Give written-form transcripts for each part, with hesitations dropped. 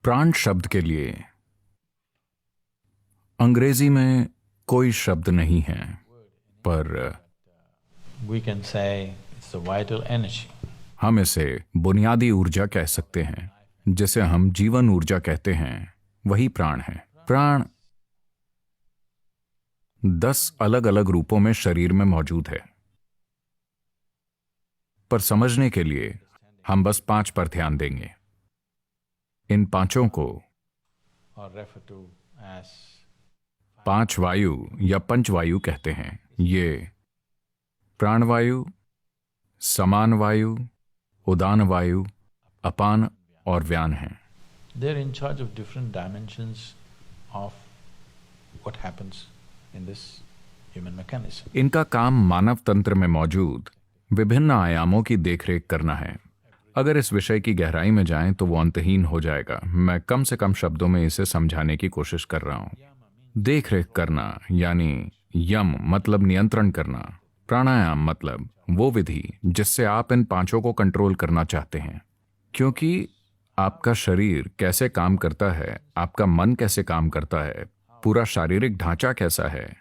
प्राण शब्द के लिए अंग्रेजी में कोई शब्द नहीं है, पर we can say it's a vital energy. हम इसे बुनियादी ऊर्जा कह सकते हैं, जिसे हम जीवन ऊर्जा कहते हैं। वही प्राण है। प्राण 10 अलग अलग रूपों में शरीर में मौजूद है, पर समझने के लिए हम बस 5 पर ध्यान देंगे। इन 5 को Or refer to as 5 वायु या पंचवायु कहते हैं। ये प्राणवायु, समान वायु, उदान वायु, अपान और व्यान हैं। they're in charge of different dimensions of what happens in this human mechanism. इनका काम मानव तंत्र में मौजूद विभिन्न आयामों की देखरेख करना है। अगर इस विषय की गहराई में जाएं तो वो अंतहीन हो जाएगा। मैं कम से कम शब्दों में इसे समझाने की कोशिश कर रहा हूं। देखरेख करना यानी यम मतलब नियंत्रण करना, प्राणायाम मतलब वो विधि जिससे आप इन 5 को कंट्रोल करना चाहते हैं। क्योंकि आपका शरीर कैसे काम करता है, आपका मन कैसे काम करता है, पूरा शारीरिक ढांचा कैसा है,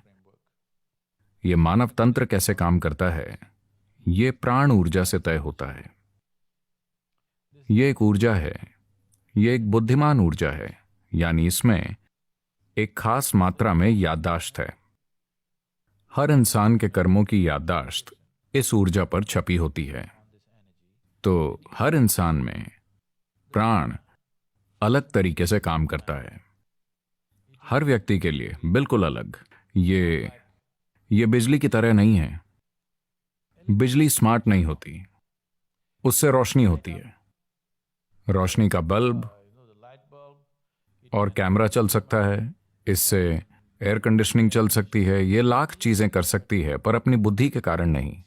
ये मानव तंत्र कैसे काम करता है, ये प्राण ऊर्जा से तय होता है। ये एक ऊर्जा है, ये एक बुद्धिमान ऊर्जा है, यानी इसमें एक खास मात्रा में याददाश्त है। हर इंसान के कर्मों की याददाश्त इस ऊर्जा पर छपी होती है। तो हर इंसान में प्राण अलग तरीके से काम करता है, हर व्यक्ति के लिए बिल्कुल अलग। ये बिजली की तरह नहीं है। बिजली स्मार्ट नहीं होती, उससे रोशनी होती है। रोशनी का बल्ब और कैमरा चल सकता है, इससे एयर कंडीशनिंग चल सकती है, ये लाख चीजें कर सकती है, पर अपनी बुद्धि के कारण नहीं।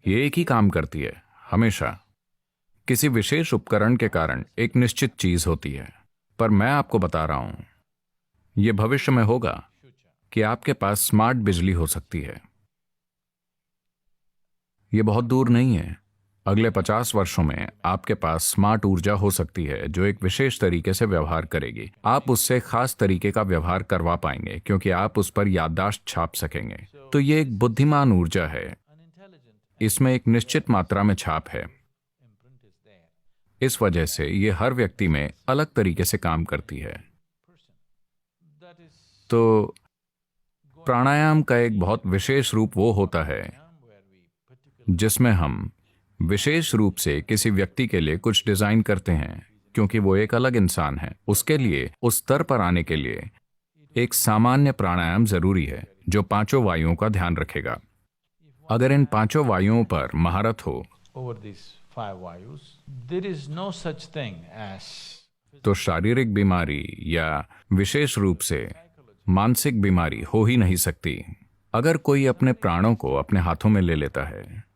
ये एक ही काम करती है हमेशा। किसी विशेष उपकरण के कारण एक निश्चित चीज होती है। पर मैं आपको बता रहा हूं, यह भविष्य में होगा कि आपके पास स्मार्ट बिजली हो सकती है। यह बहुत दूर नहीं है। अगले 50 वर्षों में आपके पास स्मार्ट ऊर्जा हो सकती है जो एक विशेष तरीके से व्यवहार करेगी। आप उससे खास तरीके का व्यवहार करवा पाएंगे क्योंकि आप उस पर याददाश्त छाप सकेंगे। तो ये एक बुद्धिमान ऊर्जा है। इसमें एक निश्चित मात्रा में छाप है। इस वजह से ये हर व्यक्ति में अलग तरीके से काम करती है। तो प्राणायाम का एक बहुत विशेष रूप वो होता है जिसमें हम विशेष रूप से किसी व्यक्ति के लिए कुछ डिजाइन करते हैं, क्योंकि वो एक अलग इंसान है। उसके लिए उस स्तर पर आने के लिए एक सामान्य प्राणायाम जरूरी है जो 5 वायुओं का ध्यान रखेगा। अगर इन 5 वायुओं पर महारत हो Over these 5 vayus, there is no such thing as तो शारीरिक बीमारी या विशेष रूप से मानसिक बीमारी हो ही नहीं सकती। अगर कोई अपने प्राणों को अपने हाथों में ले लेता है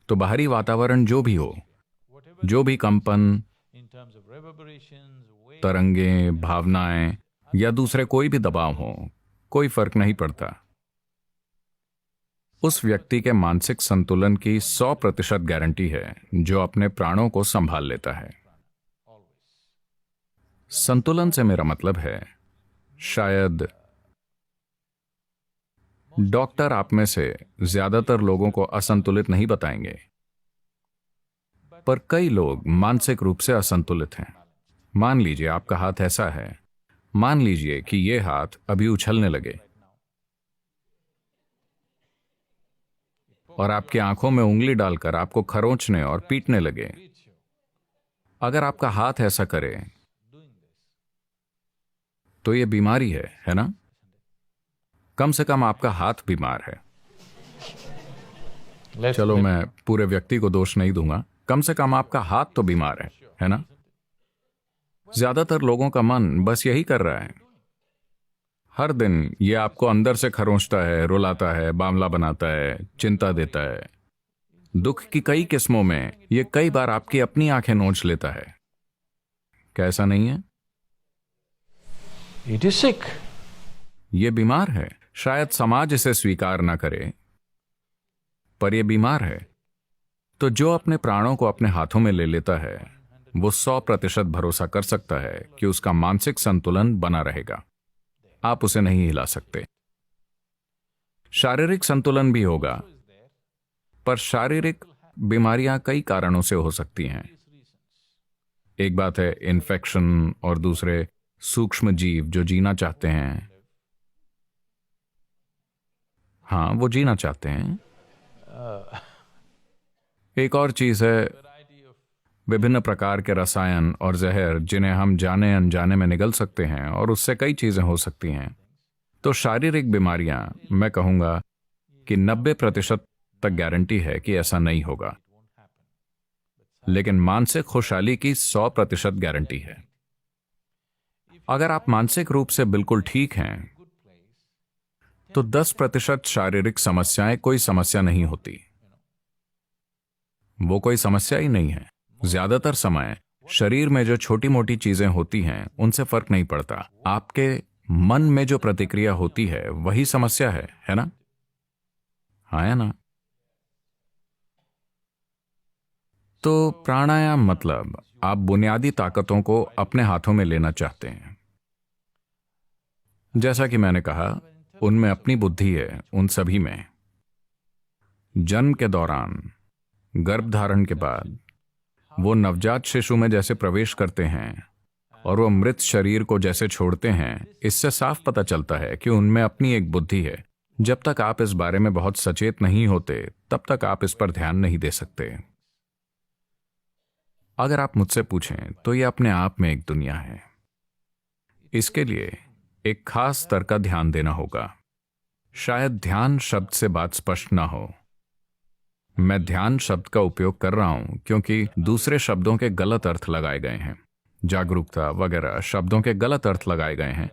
तो बाहरी वातावरण जो भी हो, जो भी कंपन, in terms of reverberations, waves, तरंगें, भावनाएं या दूसरे कोई भी दबाव हो, कोई फर्क नहीं पड़ता। उस व्यक्ति के मानसिक संतुलन की 100% गारंटी है जो अपने प्राणों को संभाल लेता है। संतुलन से मेरा मतलब है, शायद डॉक्टर आप में से ज्यादातर लोगों को असंतुलित नहीं बताएंगे, पर कई लोग मानसिक रूप से असंतुलित हैं। मान लीजिए आपका हाथ ऐसा है, मान लीजिए कि यह हाथ अभी उछलने लगे और आपकी आंखों में उंगली डालकर आपको खरोंचने और पीटने लगे। अगर आपका हाथ ऐसा करे तो यह बीमारी है ना? कम से कम आपका हाथ बीमार है। चलो मैं पूरे व्यक्ति को दोष नहीं दूंगा, कम से कम आपका हाथ तो बीमार है ना? ज्यादातर लोगों का मन बस यही कर रहा है। हर दिन ये आपको अंदर से खरोंचता है, रुलाता है, बावला बनाता है, चिंता देता है। दुख की कई किस्मों में ये कई बार आपकी अपनी आंखें नोच लेता है। क्या ऐसा नहीं है? it is sick. ये बीमार है। शायद समाज इसे स्वीकार ना करे, पर यह बीमार है। तो जो अपने प्राणों को अपने हाथों में ले लेता है वो 100% भरोसा कर सकता है कि उसका मानसिक संतुलन बना रहेगा। आप उसे नहीं हिला सकते। शारीरिक संतुलन भी होगा, पर शारीरिक बीमारियां कई कारणों से हो सकती हैं। एक बात है इन्फेक्शन और दूसरे सूक्ष्म जीव जो जीना चाहते हैं। हाँ, वो जीना चाहते हैं। एक और चीज है विभिन्न प्रकार के रसायन और जहर जिन्हें हम जाने अनजाने में निगल सकते हैं, और उससे कई चीजें हो सकती हैं। तो शारीरिक बीमारियां, मैं कहूंगा कि 90% तक गारंटी है कि ऐसा नहीं होगा, लेकिन मानसिक खुशहाली की 100% गारंटी है। अगर आप मानसिक रूप से बिल्कुल ठीक हैं तो 10% शारीरिक समस्याएं कोई समस्या नहीं होती। वो कोई समस्या ही नहीं है। ज्यादातर समय शरीर में जो छोटी मोटी चीजें होती हैं उनसे फर्क नहीं पड़ता। आपके मन में जो प्रतिक्रिया होती है वही समस्या है ना? हाँ, है ना? तो प्राणायाम मतलब आप बुनियादी ताकतों को अपने हाथों में लेना चाहते हैं। जैसा कि मैंने कहा, उनमें अपनी बुद्धि है, उन सभी में। जन्म के दौरान, गर्भधारण के बाद वो नवजात शिशु में जैसे प्रवेश करते हैं और वो मृत शरीर को जैसे छोड़ते हैं, इससे साफ पता चलता है कि उनमें अपनी एक बुद्धि है। जब तक आप इस बारे में बहुत सचेत नहीं होते तब तक आप इस पर ध्यान नहीं दे सकते। अगर आप मुझसे पूछें तो ये अपने आप में एक दुनिया है। इसके लिए एक खास स्तर का ध्यान देना होगा। शायद ध्यान शब्द से बात स्पष्ट ना हो। मैं ध्यान शब्द का उपयोग कर रहा हूं क्योंकि दूसरे शब्दों के गलत अर्थ लगाए गए हैं। जागरूकता वगैरह शब्दों के गलत अर्थ लगाए गए हैं,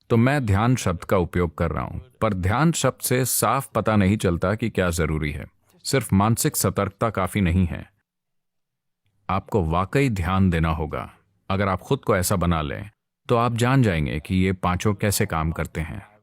तो मैं ध्यान शब्द का उपयोग कर रहा हूं। पर ध्यान शब्द से साफ पता नहीं चलता कि क्या जरूरी है। सिर्फ मानसिक सतर्कता काफी नहीं है, आपको वाकई ध्यान देना होगा। अगर आप खुद को ऐसा बना लें तो आप जान जाएंगे कि ये पांचों कैसे काम करते हैं।